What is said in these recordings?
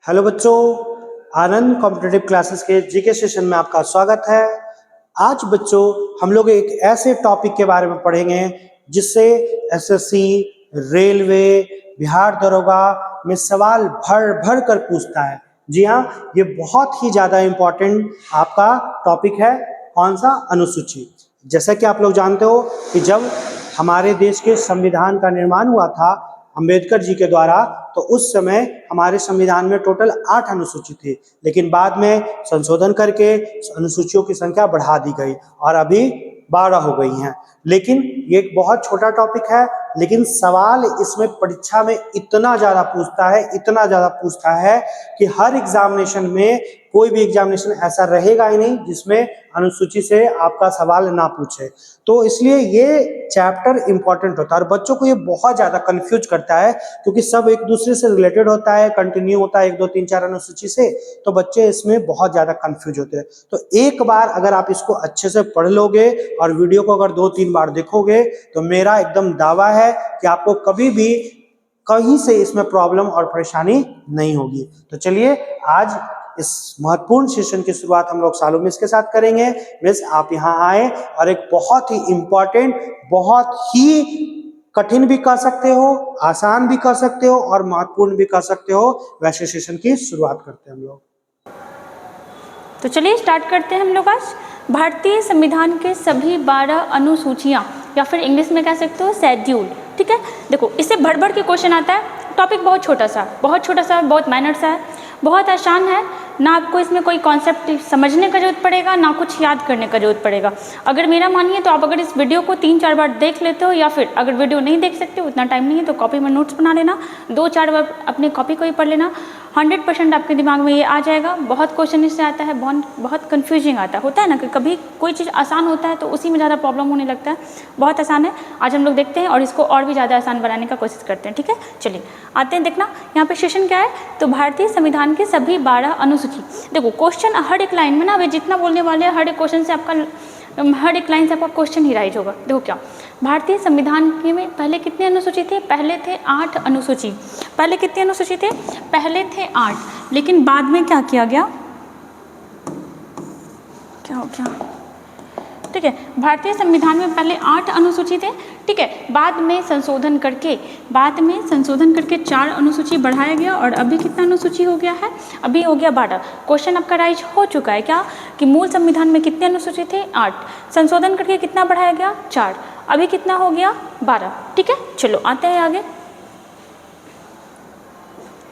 Hello बच्चों, आनंद competitive classes के GK session में आपका स्वागत है। आज बच्चों हम लोग एक ऐसे टॉपिक के बारे में पढ़ेंगे जिससे एसएससी, रेलवे, बिहार दरोगा में सवाल भर भर कर पूछता है। जी हाँ, ये बहुत ही ज्यादा इंपॉर्टेंट आपका टॉपिक है। कौन सा? अनुसूची। जैसा कि आप लोग जानते हो कि जब हमारे देश के संविधान का निर्माण हुआ था अंबेडकर जी के द्वारा, तो उस समय हमारे संविधान में टोटल 8 अनुसूची थी, लेकिन बाद में संशोधन करके अनुसूचियों की संख्या बढ़ा दी गई और अभी 12 हो गई हैं। लेकिन ये एक बहुत छोटा टॉपिक है, लेकिन सवाल इसमें परीक्षा में इतना ज्यादा पूछता है कि हर एग्जामिनेशन में कोई भी एग्जामिनेशन ऐसा रहेगा ही नहीं जिसमें अनुसूची से आपका सवाल ना पूछे। तो इसलिए ये चैप्टर इंपॉर्टेंट होता है और बच्चों को ये बहुत ज्यादा कंफ्यूज करता है, क्योंकि सब एक दूसरे से रिलेटेड होता है, कंटिन्यू होता है 1 2 3 4 अनुसूची से, तो बच्चे इसमें बहुत ज्यादा कंफ्यूज होते हैं। तो एक बार अगर आप इसको अच्छे से पढ़ लोगे और वीडियो को अगर 2 3 बार देखोगे तो मेरा एकदम दावा है कि आपको कभी भी कहीं से इसमें प्रॉब्लम और परेशानी नहीं होगी। तो चलिए आज इस महत्वपूर्ण सेशन की शुरुआत हम लोग सालों मिस के साथ करेंगे। मिस, आप यहाँ आए और एक बहुत ही इंपॉर्टेंट, बहुत ही कठिन भी कह सकते हो, आसान भी कह सकते हो और महत्वपूर्ण भी कह सकते हो, वैसे सेशन की शुरुआत करते हैं हम लोग। तो चलिए स्टार्ट करते हैं हम लोग आज। भारतीय संविधान के सभी 12 अनुसूचियाँ या फिर इंग्लिश में कह सकते हो शेड्यूल। ठीक है, देखो इससे भर के क्वेश्चन आता है। टॉपिक बहुत छोटा सा, बहुत माइनर सा है, बहुत आसान है। ना आपको इसमें कोई कॉन्सेप्ट समझने का जरूरत पड़ेगा, ना कुछ याद करने का जरूरत पड़ेगा। अगर मेरा मानिए तो आप अगर इस वीडियो को 3 4 बार देख लेते हो, या फिर अगर वीडियो नहीं देख सकते, उतना टाइम नहीं है, तो कॉपी में नोट्स बना लेना, 2 4 बार अपने कॉपी को ही पढ़ लेना, 100% आपके दिमाग में ये आ जाएगा। बहुत क्वेश्चन इससे आता है, बहुत कन्फ्यूजिंग आता है, होता है ना कि कभी कोई चीज़ आसान होता है तो उसी में ज़्यादा प्रॉब्लम होने लगता है। बहुत आसान है, आज हम लोग देखते हैं और इसको और भी ज़्यादा आसान बनाने का कोशिश करते हैं। ठीक है, चलिए आते हैं। देखना यहाँ पे सेशन क्या है, तो भारतीय संविधान के सभी 12 अनुसूची। देखो क्वेश्चन हर एक लाइन में ना, अभी जितना बोलने वाले हैं हर एक क्वेश्चन से आपका, हर एक लाइन से आपका क्वेश्चन ही राइज होगा। देखो क्या, भारतीय संविधान के में पहले कितने अनुसूची थे? पहले थे 8 अनुसूची। पहले कितने अनुसूची थे? पहले थे 8, लेकिन बाद में क्या किया गया? क्या हो गया? ठीक है, भारतीय संविधान में पहले 8 अनुसूची थे। ठीक है, बाद में संशोधन करके 4 अनुसूची बढ़ाया गया और अभी कितना अनुसूची हो गया है? अभी हो गया 12। क्वेश्चन आपका राइज हो चुका है क्या कि मूल संविधान में कितने अनुसूची थे? 8। संशोधन करके कितना बढ़ाया गया? 4। अभी कितना हो गया? 12। ठीक है, चलो आते हैं आगे।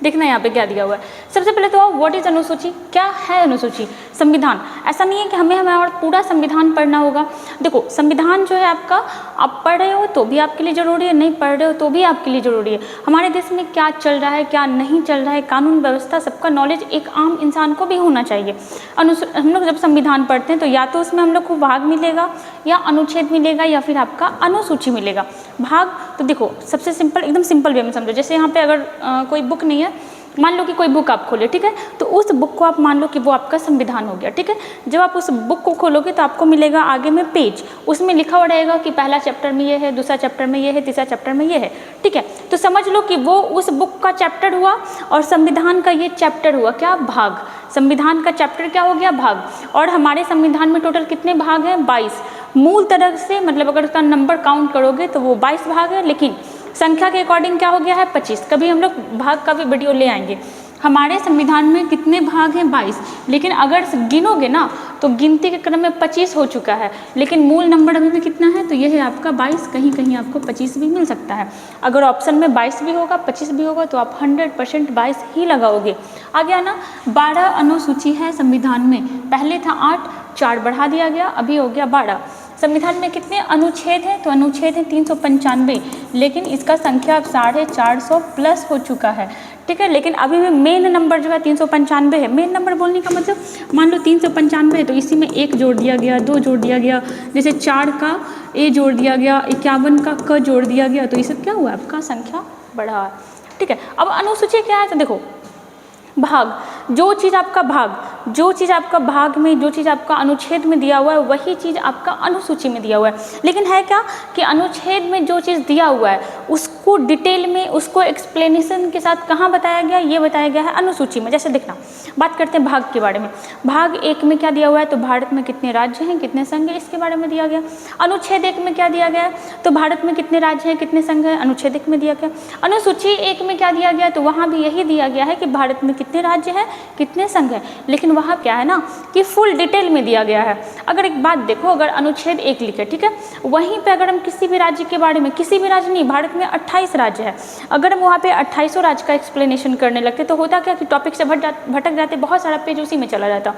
देखना यहाँ पे क्या दिया हुआ है। सबसे पहले तो व्हाट इज अनुसूची? क्या है अनुसूची? संविधान। ऐसा नहीं है कि हमें हमारा पूरा संविधान पढ़ना होगा। देखो संविधान जो है आपका, आप पढ़ रहे हो तो भी आपके लिए ज़रूरी है, नहीं पढ़ रहे हो तो भी आपके लिए ज़रूरी है। हमारे देश में क्या चल रहा है, क्या नहीं चल रहा है, कानून व्यवस्था, सबका नॉलेज एक आम इंसान को भी होना चाहिए। हम लोग जब संविधान पढ़ते हैं तो या तो उसमें हम लोग को भाग मिलेगा, या अनुच्छेद मिलेगा, या फिर आपका अनुसूची मिलेगा। भाग तो देखो सबसे सिंपल, एकदम सिंपल वे में समझो। जैसे यहाँ पे अगर कोई बुक नहीं है, मान लो कि कोई बुक आप खोले, ठीक है, तो उस बुक को आप मान लो कि वो आपका संविधान हो गया। ठीक है, जब आप उस बुक को खोलोगे तो आपको मिलेगा आगे में पेज, उसमें लिखा हुआ रहेगा कि पहला चैप्टर में ये है, दूसरा चैप्टर में ये है, तीसरा चैप्टर में ये है। ठीक है, तो समझ लो कि वो उस बुक का चैप्टर हुआ और संविधान का ये चैप्टर हुआ क्या? भाग। संविधान का चैप्टर क्या हो गया? भाग। और हमारे संविधान में टोटल कितने भाग हैं? 22। मूल तरह से मतलब अगर उसका नंबर काउंट करोगे तो वो 22 भाग है, लेकिन संख्या के अकॉर्डिंग क्या हो गया है? 25। कभी हम लोग भाग का भी वीडियो ले आएंगे। हमारे संविधान में कितने भाग हैं? 22, लेकिन अगर गिनोगे ना तो गिनती के क्रम में 25 हो चुका है, लेकिन मूल नंबर अभी भी कितना है? तो यह है आपका 22। कहीं कहीं आपको 25 भी मिल सकता है। अगर ऑप्शन में 22 भी होगा, 25 भी होगा, तो आप 100% 22 ही लगाओगे। आ गया ना? 12 अनुसूची है संविधान में। पहले था 8, 4 बढ़ा दिया गया, अभी हो गया 12। संविधान में कितने अनुच्छेद हैं? तो अनुच्छेद हैं 395, लेकिन इसका संख्या अब 450 प्लस हो चुका है। ठीक है, लेकिन अभी भी मेन नंबर जो है 395 है। मेन नंबर बोलने का मतलब मान लो 395 है तो इसी में 1 जोड़ दिया गया, 2 जोड़ दिया गया, जैसे 4 का ए जोड़ दिया गया, 51 का क जोड़ दिया गया, तो ये सब क्या हुआ? आपका संख्या बढ़ा है। ठीक है, अब अनुसूची क्या है? तो देखो भाग, जो चीज़ आपका भाग जो चीज़ आपका भाग में, जो चीज़ आपका अनुच्छेद में दिया हुआ है वही चीज़ आपका अनुसूची में दिया हुआ है। लेकिन है क्या कि अनुच्छेद में जो चीज़ दिया हुआ है उसको डिटेल में, उसको एक्सप्लेनेशन के साथ कहाँ बताया गया, ये बताया गया है अनुसूची में। जैसे देखना, बात करते हैं भाग के बारे में। भाग 1 में क्या दिया हुआ है, तो भारत में कितने राज्य हैं, कितने संघ हैं, इसके बारे में दिया गया। अनुच्छेद 1 में क्या दिया गया है, तो भारत में कितने राज्य हैं, कितने संघ हैं, अनुच्छेद 1 में दिया गया। अनुसूची 1 में क्या दिया गया, तो वहाँ भी यही दिया गया है कि भारत में कितने राज्य हैं, कितने संघ हैं। लेकिन वहाँ क्या है ना कि फुल डिटेल में दिया गया है। अगर एक बात देखो, अगर अनुच्छेद 1 लिखे, ठीक है, वहीं पे अगर हम किसी भी राज्य के बारे में, किसी भी राज्य नहीं, भारत में 28 राज्य है, अगर हम वहाँ पे 28 राज्य का एक्सप्लेनेशन करने लगते तो होता क्या कि टॉपिक से भटक जाते, बहुत सारा पेज उसी में चला जाता।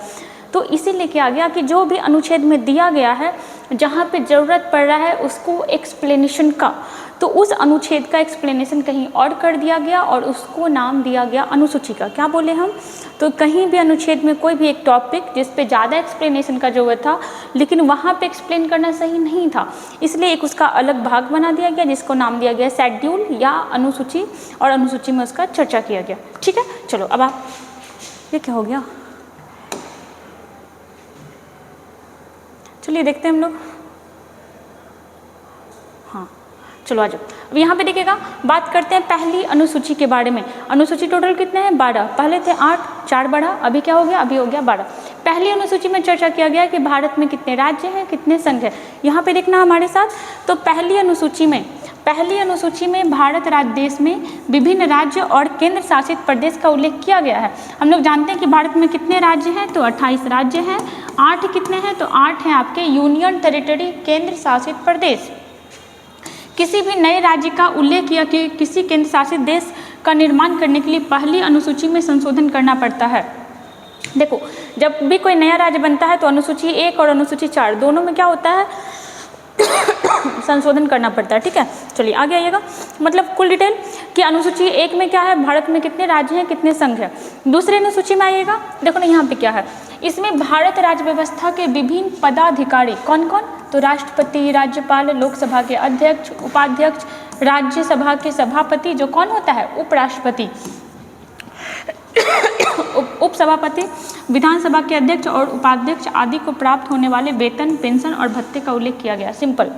तो इसीलिए क्या गया कि जो भी अनुच्छेद में दिया गया है, जहाँ पे ज़रूरत पड़ रहा है उसको एक्सप्लेनेशन का, तो उस अनुच्छेद का एक्सप्लेनेशन कहीं और कर दिया गया और उसको नाम दिया गया अनुसूची का। क्या बोले हम, तो कहीं भी अनुच्छेद में कोई भी एक टॉपिक जिस पे ज़्यादा एक्सप्लेनेशन का ज़रूरत था लेकिन वहाँ पे एक्सप्लेन करना सही नहीं था, इसलिए एक उसका अलग भाग बना दिया गया जिसको नाम दिया गया शेड्यूल या अनुसूची, और अनुसूची में उसका चर्चा किया गया। ठीक है, चलो अब आप, ये क्या हो गया, चलिए देखते हैं हम लोग। हाँ चलो आ जाओ। अब यहाँ पे देखिएगा, बात करते हैं पहली अनुसूची के बारे में। अनुसूची टोटल कितने हैं, 12। पहले थे 8, 4 बढ़ा, अभी क्या हो गया, अभी हो गया 12। पहली अनुसूची में चर्चा किया गया कि भारत में कितने राज्य हैं, कितने संघ हैं। यहाँ पे देखना हमारे साथ, तो पहली अनुसूची में भारत देश में विभिन्न राज्य और केंद्र शासित प्रदेश का उल्लेख किया गया है। हम लोग जानते हैं कि भारत में कितने राज्य हैं, तो 28 राज्य हैं। 8 कितने हैं, तो 8 हैं आपके यूनियन टेरिटरी, केंद्र शासित प्रदेश। किसी भी नए राज्य का उल्लेख या कि किसी केंद्र शासित देश का निर्माण करने के लिए पहली अनुसूची में संशोधन करना पड़ता है। देखो, जब भी कोई नया राज्य बनता है तो अनुसूची 1 और अनुसूची 4 दोनों में क्या होता है, संशोधन करना पड़ता है। ठीक है, चलिए आगे आइएगा। मतलब कुल डिटेल कि अनुसूची 1 में क्या है, भारत में कितने राज्य हैं, कितने संघ हैं। दूसरी अनुसूची में आइएगा, देखो ना यहाँ पे क्या है, इसमें भारत राज्य व्यवस्था के विभिन्न पदाधिकारी कौन कौन, तो राष्ट्रपति, राज्यपाल, लोकसभा के अध्यक्ष, उपाध्यक्ष, राज्यसभा के सभापति जो कौन होता है, उपराष्ट्रपति, उपसभापति, विधानसभा के अध्यक्ष और उपाध्यक्ष आदि को प्राप्त होने वाले वेतन, पेंशन और भत्ते का उल्लेख किया गया। सिंपल।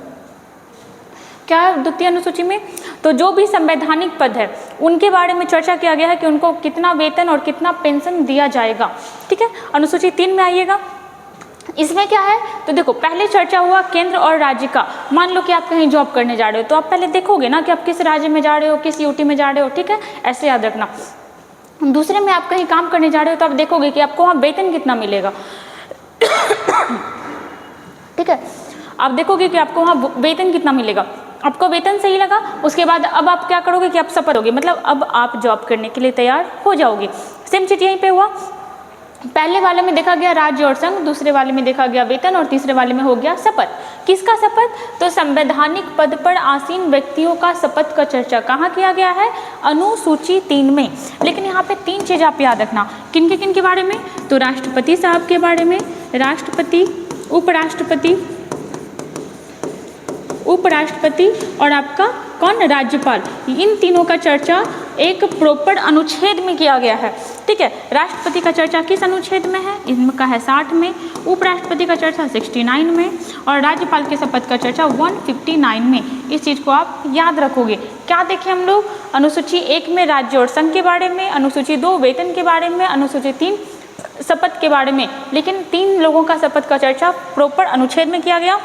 क्या है द्वितीय अनुसूची में, तो जो भी संवैधानिक पद है उनके बारे में चर्चा किया गया है कि उनको कितना वेतन और कितना पेंशन दिया जाएगा। ठीक है, अनुसूची 3 में आइएगा, इसमें क्या है, तो देखो पहले चर्चा हुआ केंद्र और राज्य का। मान लो कि आप कहीं जॉब करने जा रहे हो तो आप पहले देखोगे ना कि आप किस राज्य में जा रहे हो, किस यूटी में जा रहे हो। ठीक है, ऐसे याद रखना। दूसरे में आप कहीं काम करने जा रहे हो तो आप देखोगे कि आपको वहाँ वेतन कितना मिलेगा। ठीक है, आप देखोगे कि आपको वहाँ वेतन कितना मिलेगा। आपको वेतन सही लगा, उसके बाद अब आप क्या करोगे कि आप शपथ होगे, मतलब अब आप जॉब करने के लिए तैयार हो जाओगे। सेम चीज़ यहीं पे हुआ, पहले वाले में देखा गया राज्य और संघ, दूसरे वाले में देखा गया वेतन और तीसरे वाले में हो गया शपथ। किसका शपथ, तो संवैधानिक पद पर आसीन व्यक्तियों का शपथ का चर्चा कहाँ किया गया है, अनुसूची 3 में। लेकिन यहाँ पे 3 चीज़ आप याद रखना, किन के बारे में, तो राष्ट्रपति साहब के बारे में, राष्ट्रपति, उपराष्ट्रपति और आपका कौन, राज्यपाल। इन तीनों का चर्चा एक प्रॉपर अनुच्छेद में किया गया है। ठीक है, राष्ट्रपति का चर्चा किस अनुच्छेद में है, इनका है 60 में, उपराष्ट्रपति का चर्चा 69 में और राज्यपाल के शपथ का चर्चा 159 में। इस चीज़ को आप याद रखोगे। क्या देखें हम लोग, अनुसूची 1 में राज्य और संघ के बारे में, अनुसूची 2 वेतन के बारे में, अनुसूची 3 शपथ के बारे में। लेकिन 3 लोगों का शपथ का चर्चा प्रॉपर अनुच्छेद में किया गया।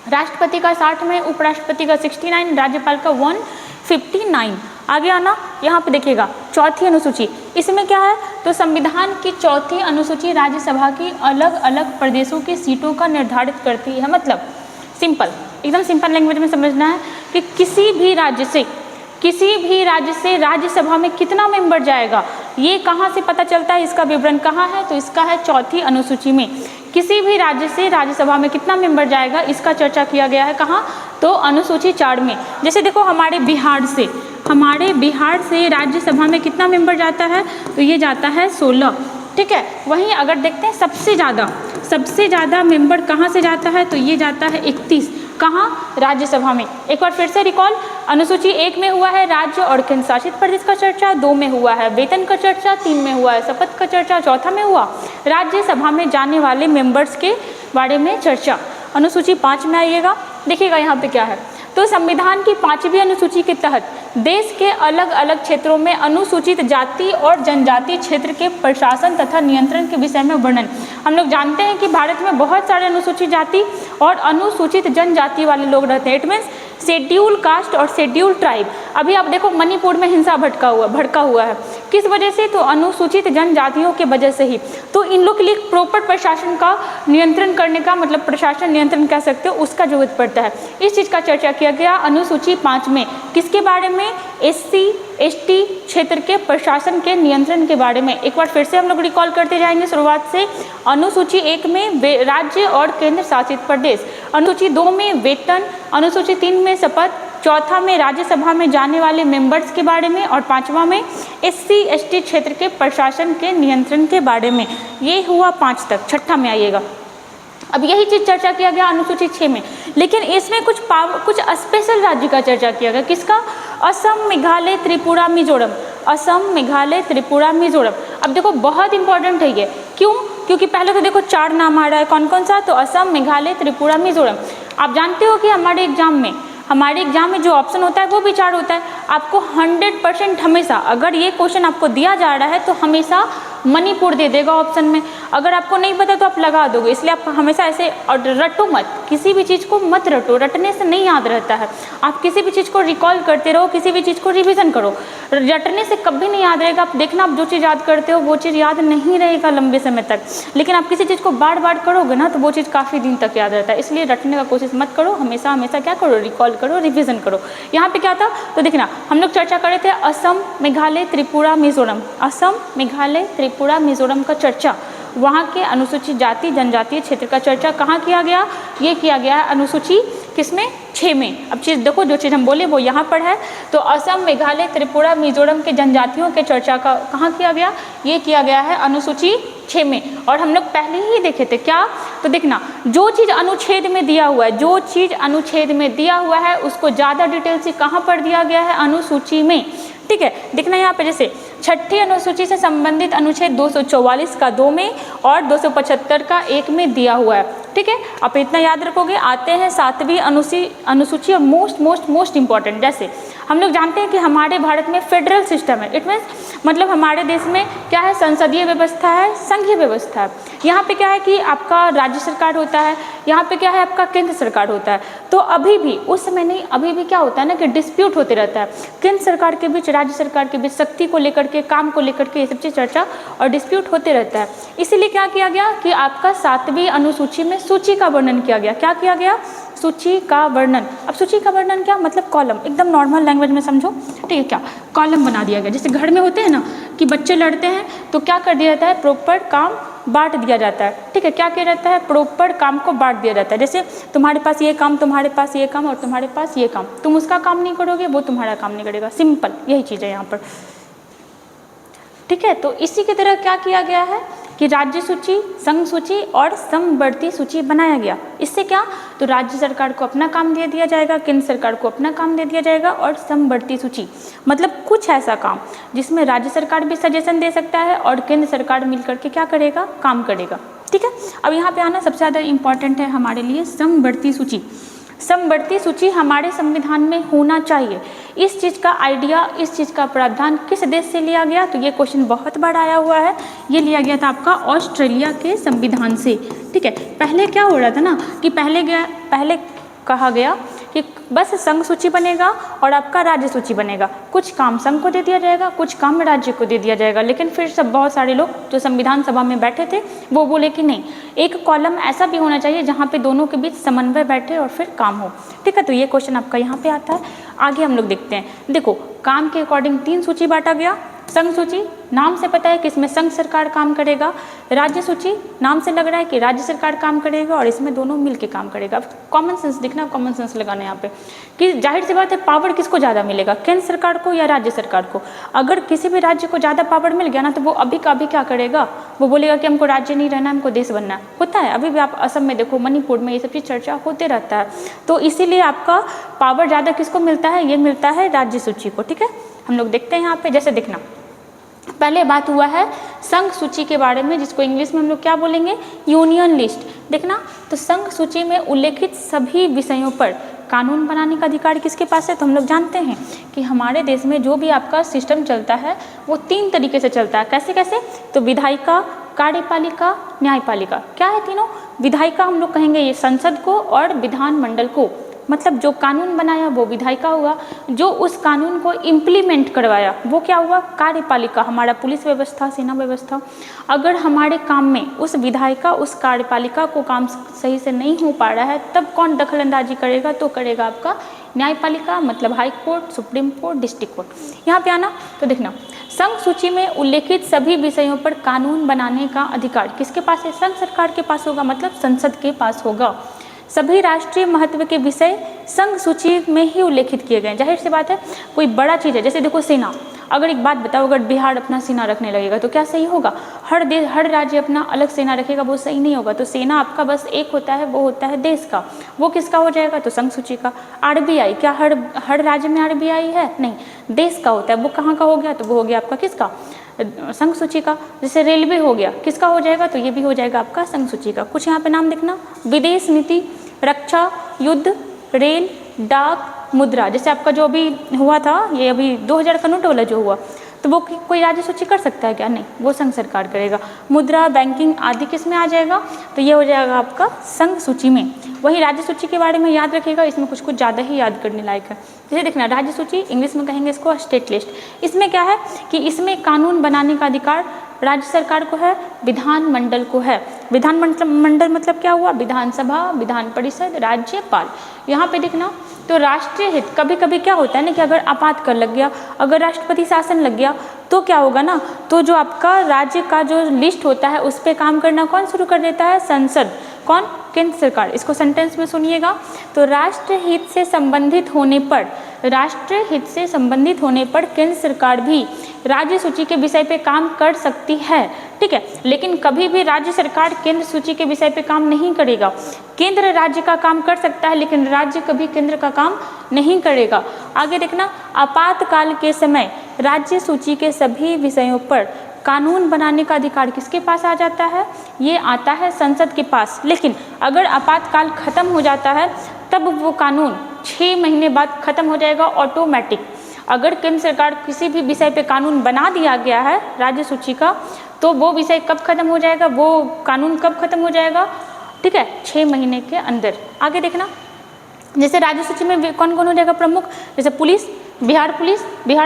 राष्ट्रपति का 60 में, उपराष्ट्रपति का 69, राज्यपाल का 159। आगे आना, यहाँ पे देखिएगा चौथी अनुसूची, इसमें क्या है, तो संविधान की चौथी अनुसूची राज्यसभा की अलग अलग प्रदेशों की सीटों का निर्धारित करती है। मतलब सिंपल, एकदम सिंपल लैंग्वेज में समझना है कि किसी भी राज्य से राज्यसभा में कितना मेंबर जाएगा, ये कहाँ से पता चलता है, इसका विवरण कहाँ है, तो इसका है चौथी अनुसूची में। किसी भी राज्य से राज्यसभा में कितना मेंबर जाएगा, इसका चर्चा किया गया है कहाँ, तो अनुसूची 4 में। जैसे देखो हमारे बिहार से राज्यसभा में कितना मेंबर जाता है, तो ये जाता है 16। ठीक है, वहीं अगर देखते हैं सबसे ज़्यादा मेंबर कहाँ से जाता है, तो ये जाता है 31। कहाँ, राज्यसभा में। एक बार फिर से रिकॉल, अनुसूची 1 में हुआ है राज्य और केंद्र शासित प्रदेश का चर्चा, 2 में हुआ है वेतन का चर्चा, 3 में हुआ है शपथ का चर्चा, चौथा में हुआ राज्यसभा में जाने वाले मेंबर्स के बारे में चर्चा। अनुसूची 5 में आइएगा, देखिएगा यहाँ पे क्या है। तो संविधान की 5वीं अनुसूची के तहत देश के अलग अलग क्षेत्रों में अनुसूचित जाति और जनजाति क्षेत्र के प्रशासन तथा नियंत्रण के विषय में वर्णन। हम लोग जानते हैं कि भारत में बहुत सारे अनुसूचित जाति और अनुसूचित जनजाति वाले लोग रहते हैं। इट मीन्स शेड्यूल कास्ट और शेड्यूल ट्राइब। अभी आप देखो मणिपुर में हिंसा भड़का हुआ है, किस वजह से? तो अनुसूचित जनजातियों के वजह से ही। तो इन लोग के लिए प्रॉपर प्रशासन का नियंत्रण करने का, मतलब प्रशासन नियंत्रण कह सकते हो, उसका जरूरत पड़ता है। इस चीज़ का चर्चा किया गया अनुसूची 5 में। किसके बारे में? SC ST क्षेत्र के प्रशासन के नियंत्रण के बारे में। एक बार फिर से हम लोग रिकॉल करते जाएंगे शुरुआत से। अनुसूची 1 में राज्य और केंद्र शासित प्रदेश, अनुसूची 2 में वेतन, अनुसूची 3 में शपथ, चौथा में राज्यसभा में जाने वाले मेंबर्स के बारे में, और 5वां में SC ST क्षेत्र के प्रशासन के नियंत्रण के बारे में। ये हुआ 5 तक। छठा में आइएगा। अब यही चीज़ चर्चा किया गया अनुसूची 6 में, लेकिन इसमें कुछ स्पेशल राज्य का चर्चा किया गया। किसका? असम, मेघालय, त्रिपुरा, मिजोरम। असम, मेघालय, त्रिपुरा, मिजोरम। अब देखो बहुत इंपॉर्टेंट है ये। क्यों? क्योंकि पहले तो देखो 4 नाम आ रहा है, कौन कौन सा? तो असम, मेघालय, त्रिपुरा, मिजोरम। आप जानते हो कि हमारे एग्जाम में जो ऑप्शन होता है वो भी 4 होता है। आपको 100% हमेशा, अगर ये क्वेश्चन आपको दिया जा रहा है तो हमेशा मणिपुर दे देगा ऑप्शन में। अगर आपको नहीं पता तो आप लगा दोगे, इसलिए आप हमेशा ऐसे और रटो मत, किसी भी चीज़ को मत रटो, रटने से नहीं याद रहता है। आप किसी भी चीज़ को रिकॉल करते रहो, किसी भी चीज़ को रिवीजन करो, रटने से कभी नहीं याद रहेगा। आप देखना, आप जो चीज़ याद करते हो वो चीज़ याद नहीं रहेगा लंबे समय तक, लेकिन आप किसी चीज़ को बार बार करोगे ना तो वो चीज़ काफ़ी दिन तक याद रहता है। इसलिए रटने का कोशिश मत करो, हमेशा क्या करो? रिकॉल करो, रिविजन करो। यहाँ पे क्या था? तो देखना, हम लोग चर्चा कर रहे थे असम, मेघालय, त्रिपुरा, मिजोरम। असम, मेघालय, त्रिपुरा, मिजोरम का चर्चा, वहाँ के अनुसूचित जाति जनजातीय क्षेत्र का चर्चा कहाँ किया गया? ये किया गया है अनुसूची किसमें? 6 में। अब चीज़ देखो, जो चीज़ हम बोले वो यहाँ पर है। तो असम, मेघालय, त्रिपुरा, मिजोरम के जनजातियों के चर्चा का कहाँ किया गया? ये किया गया है अनुसूची 6 में। और हम लोग पहले ही देखे थे क्या? तो देखना, जो चीज़ अनुच्छेद में दिया हुआ है, जो चीज़ अनुच्छेद में दिया हुआ है उसको ज़्यादा डिटेल से कहाँ पर दिया गया है? अनुसूची में। ठीक है, देखना यहाँ पे जैसे 6ठी अनुसूची से संबंधित अनुच्छेद 244 का 2 में और 275 का 1 में दिया हुआ है। ठीक है, आप इतना याद रखोगे। आते हैं 7वीं अनुसूची और मोस्ट इंपॉर्टेंट। जैसे हम लोग जानते हैं कि हमारे भारत में फेडरल सिस्टम है। इट मीन्स मतलब हमारे देश में क्या है? संसदीय व्यवस्था है, संघीय व्यवस्था है। यहाँ पे क्या है कि आपका राज्य सरकार होता है, यहाँ पे क्या है? आपका केंद्र सरकार होता है। तो अभी भी, उस समय नहीं, अभी भी क्या होता है ना कि डिस्प्यूट होते रहता है केंद्र सरकार के बीच, राज्य सरकार के बीच, शक्ति को लेकर के, काम को लेकर के, ये सब चीज़ चर्चा और डिस्प्यूट होते रहता है। इसीलिए क्या किया गया कि आपका 7वीं अनुसूची में सूची का वर्णन किया गया। क्या किया गया? सूची का वर्णन। अब सूची का वर्णन क्या मतलब? कॉलम, एकदम नॉर्मल लैंग्वेज में समझो। ठीक है, क्या कॉलम बना दिया गया। जैसे घर में होते हैं ना कि बच्चे लड़ते हैं तो क्या कर दिया जाता है? प्रॉपर काम बांट दिया जाता है। ठीक है, क्या किया जाता है? प्रॉपर काम को बांट दिया जाता है। जैसे तुम्हारे पास ये काम, तुम्हारे पास ये काम और तुम्हारे पास ये काम, तुम उसका काम नहीं करोगे, वो तुम्हारा काम नहीं करेगा। सिंपल यही चीज़ है यहाँ पर। ठीक है, तो इसी की तरह क्या किया गया है कि राज्य सूची, संघ सूची और समवर्ती सूची बनाया गया। इससे क्या? तो राज्य सरकार को अपना काम दे दिया जाएगा, केंद्र सरकार को अपना काम दे दिया जाएगा। और समवर्ती सूची मतलब कुछ ऐसा काम जिसमें राज्य सरकार भी सजेशन दे सकता है और केंद्र सरकार मिलकर के क्या करेगा? काम करेगा। ठीक है, अब यहाँ पे आना सबसे ज़्यादा इंपॉर्टेंट है हमारे लिए समवर्ती सूची। समवर्ती सूची हमारे संविधान में होना चाहिए। इस चीज़ का आइडिया, इस चीज़ का प्रावधान किस देश से लिया गया? तो ये क्वेश्चन बहुत बार आया हुआ है। ये लिया गया था आपका ऑस्ट्रेलिया के संविधान से। ठीक है, पहले क्या हो रहा था ना कि पहले कहा गया कि बस संघ सूची बनेगा और आपका राज्य सूची बनेगा। कुछ काम संघ को दे दिया जाएगा, कुछ काम राज्य को दे दिया जाएगा। लेकिन फिर सब बहुत सारे लोग जो संविधान सभा में बैठे थे वो बोले कि नहीं, एक कॉलम ऐसा भी होना चाहिए जहाँ पे दोनों के बीच समन्वय बैठे और फिर काम हो। ठीक है, तो ये क्वेश्चन आपका यहाँ पे आता है। आगे हम लोग देखते हैं। देखो, काम के अकॉर्डिंग 3 सूची बांटा गया। संघ सूची, नाम से पता है कि इसमें संघ सरकार काम करेगा। राज्य सूची, नाम से लग रहा है कि राज्य सरकार काम करेगा और इसमें दोनों मिलके काम करेगा। अब कॉमन सेंस दिखना, कॉमन सेंस लगाना यहाँ पे कि जाहिर सी बात है पावर किसको ज़्यादा मिलेगा, केंद्र सरकार को या राज्य सरकार को। अगर किसी भी राज्य को ज़्यादा पावर मिल गया ना तो वो अभी का अभी क्या करेगा? वो बोलेगा कि हमको राज्य नहीं रहना, हमको देश बनना है। होता है, अभी भी आप असम में देखो, मणिपुर में, ये सब चीज़ चर्चा होते रहता है। तो इसीलिए आपका पावर ज़्यादा किसको मिलता है? ये मिलता है राज्य सूची को। ठीक है, हम लोग देखते हैं यहाँ पे। जैसे देखना, पहले बात हुआ है संघ सूची के बारे में, जिसको इंग्लिश में हम लोग क्या बोलेंगे, यूनियन लिस्ट। देखना, तो संघ सूची में उल्लेखित सभी विषयों पर कानून बनाने का अधिकार किसके पास है? तो हम लोग जानते हैं कि हमारे देश में जो भी आपका सिस्टम चलता है वो 3 तरीके से चलता है। कैसे कैसे? तो विधायिका, कार्यपालिका, न्यायपालिका। क्या है तीनों? विधायिका हम लोग कहेंगे ये संसद को, और विधानमंडल को, मतलब जो कानून बनाया वो विधायिका हुआ, जो उस कानून को इम्प्लीमेंट करवाया वो क्या हुआ? कार्यपालिका, हमारा पुलिस व्यवस्था, सेना व्यवस्था। अगर हमारे काम में उस विधायिका, उस कार्यपालिका को काम सही से नहीं हो पा रहा है, तब कौन दखलंदाजी करेगा? तो करेगा आपका न्यायपालिका, मतलब high court, supreme court, district court. यहाँ पे आना, तो देखना, संघ सूची में उल्लेखित सभी विषयों पर कानून बनाने का अधिकार किसके पास है? संघ सरकार के पास होगा, मतलब संसद के पास होगा। सभी राष्ट्रीय महत्व के विषय संघ सूची में ही उल्लेखित किए गए हैं। जाहिर सी बात है, कोई बड़ा चीज़ है, जैसे देखो सेना। अगर एक बात बताओ, अगर बिहार अपना सेना रखने लगेगा तो क्या सही होगा? हर राज्य अपना अलग सेना रखेगा, वो सही नहीं होगा। तो सेना आपका बस एक होता है, वो होता है देश का। वो किसका हो जाएगा? तो संघ सूची का। आरबीआई, क्या हर राज्य में आरबीआई है? नहीं, देश का होता है। वो कहाँ का हो गया? तो वो हो गया आपका किसका? संघ सूची का। जैसे रेलवे हो गया, किसका हो जाएगा? तो ये भी हो जाएगा आपका संघ सूची का। कुछ यहाँ पे नाम देखना, विदेश नीति, रक्षा, युद्ध, रेल, डाक, मुद्रा। जैसे आपका जो अभी हुआ था, ये अभी 2000 का नोट वाला जो हुआ, तो वो कोई राज्य सूची कर सकता है क्या? नहीं, वो संघ सरकार करेगा। मुद्रा, बैंकिंग आदि किस में आ जाएगा? तो ये हो जाएगा आपका संघ सूची में। वही राज्य सूची के बारे में याद रखिएगा, इसमें कुछ ज़्यादा ही याद करने लायक है। जैसे देखना, राज्य सूची इंग्लिश में कहेंगे इसको स्टेट लिस्ट। इसमें क्या है कि इसमें कानून बनाने का अधिकार राज्य सरकार को है, विधानमंडल को है। विधानमंडल मतलब क्या हुआ? विधानसभा, विधान परिषद, राज्यपाल। यहाँ पे देखना, तो राष्ट्रीय हित, कभी कभी क्या होता है ना कि अगर आपातकाल लग गया, अगर राष्ट्रपति शासन लग गया, तो क्या होगा ना, तो जो आपका राज्य का जो लिस्ट होता है उस पर काम करना कौन शुरू कर देता है? संसद। कौन? केंद्र सरकार। इसको सेंटेंस में सुनिएगा, तो राष्ट्रीय हित से संबंधित होने पर केंद्र सरकार भी राज्य सूची के विषय पे काम कर सकती है, ठीक है। लेकिन कभी भी राज्य सरकार केंद्र सूची के विषय पे काम नहीं करेगा। केंद्र राज्य का काम कर सकता है, लेकिन राज्य कभी केंद्र का काम नहीं करेगा। आगे देखना, आपातकाल के समय राज्य सूची के सभी विषयों पर कानून बनाने का अधिकार किसके पास आ जाता है? ये आता है संसद के पास। लेकिन अगर आपातकाल खत्म हो जाता है, तब वो कानून 6 महीने बाद खत्म हो जाएगा ऑटोमेटिक। अगर केंद्र सरकार किसी भी विषय पे कानून बना दिया गया है राज्य सूची का, तो वो विषय कब खत्म हो जाएगा, वो कानून कब खत्म हो जाएगा? ठीक है, 6 महीने के अंदर। आगे देखना, जैसे राज्य सूची में कौन कौन हो जाएगा प्रमुख? जैसे पुलिस, बिहार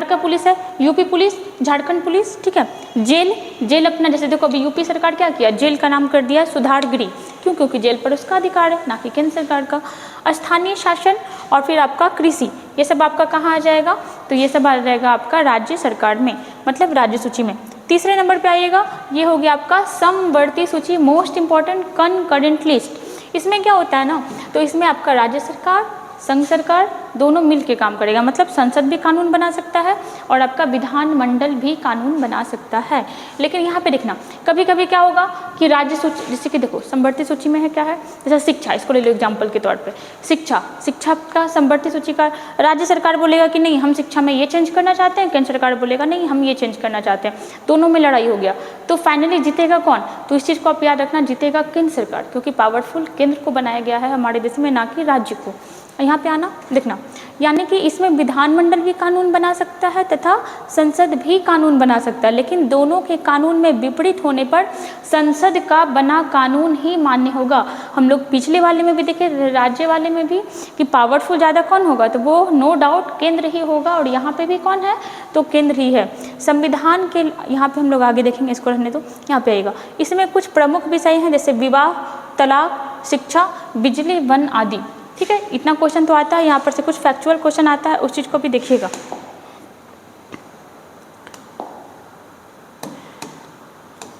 का पुलिस है, यूपी पुलिस, झारखंड पुलिस, ठीक है। जेल अपना, जैसे देखो अभी यूपी सरकार क्या किया, जेल का नाम कर दिया सुधार गृह। क्यों? क्योंकि जेल पर उसका अधिकार है, ना कि केंद्र सरकार का। स्थानीय शासन और फिर आपका कृषि, ये सब आपका कहाँ आ जाएगा? तो ये सब आ जाएगा आपका राज्य सरकार में, मतलब राज्य सूची में। तीसरे नंबर पे आइएगा, ये हो गया आपका समवर्ती सूची, मोस्ट इंपॉर्टेंट कंकरेंट लिस्ट। इसमें क्या होता है ना, तो इसमें आपका राज्य सरकार, संघ सरकार दोनों मिल के काम करेगा। मतलब संसद भी कानून बना सकता है और आपका विधानमंडल भी कानून बना सकता है। लेकिन यहाँ पे देखना, कभी कभी क्या होगा कि राज्य सूची, जैसे कि देखो समवर्ती सूची में है क्या है, जैसे शिक्षा, इसको ले लो एग्जाम्पल के तौर पे। शिक्षा का समवर्ती सूची का राज्य सरकार बोलेगा कि नहीं हम शिक्षा में ये चेंज करना चाहते हैं, केंद्र सरकार बोलेगा नहीं हम ये चेंज करना चाहते हैं। दोनों में लड़ाई हो गया, तो फाइनली जीतेगा कौन? तो इस चीज़ को आप याद रखना, जीतेगा केंद्र सरकार, क्योंकि पावरफुल केंद्र को बनाया गया है हमारे देश में, ना कि राज्य को। यहाँ पे आना, देखना, यानी कि इसमें विधानमंडल भी कानून बना सकता है तथा संसद भी कानून बना सकता है, लेकिन दोनों के कानून में विपरीत होने पर संसद का बना कानून ही मान्य होगा। हम लोग पिछले वाले में भी देखे, राज्य वाले में भी, कि पावरफुल ज़्यादा कौन होगा, तो वो नो डाउट केंद्र ही होगा, और यहाँ पे भी कौन है, तो केंद्र ही है। संविधान के, यहाँ पे हम लोग आगे देखेंगे, इसको रहने दो, यहाँ पे आएगा। इसमें कुछ प्रमुख विषय हैं, जैसे विवाह, तलाक, शिक्षा, बिजली, वन आदि, ठीक है। इतना क्वेश्चन तो आता है, यहाँ पर से कुछ फैक्चुअल क्वेश्चन आता है, उस चीज़ को भी देखिएगा।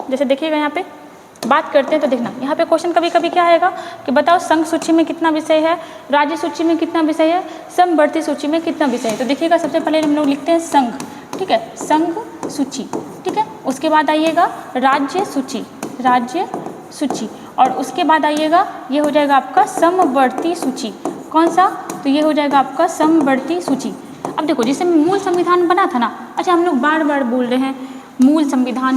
जैसे देखिएगा यहाँ पे बात करते हैं, तो देखना यहाँ पे क्वेश्चन कभी कभी क्या आएगा कि बताओ संघ सूची में कितना विषय है, राज्य सूची में कितना विषय है, समवर्ती सूची में कितना विषय है। तो देखिएगा सबसे पहले हम लोग लिखते हैं संघ, ठीक है, संघ सूची, ठीक है। उसके बाद आइएगा राज्य सूची, और उसके बाद आइएगा ये हो जाएगा आपका समवर्ती सूची। कौन सा? तो ये हो जाएगा आपका समवर्ती सूची। अब देखो, जैसे मूल संविधान बना था ना, अच्छा हम लोग बार बार बोल रहे हैं मूल संविधान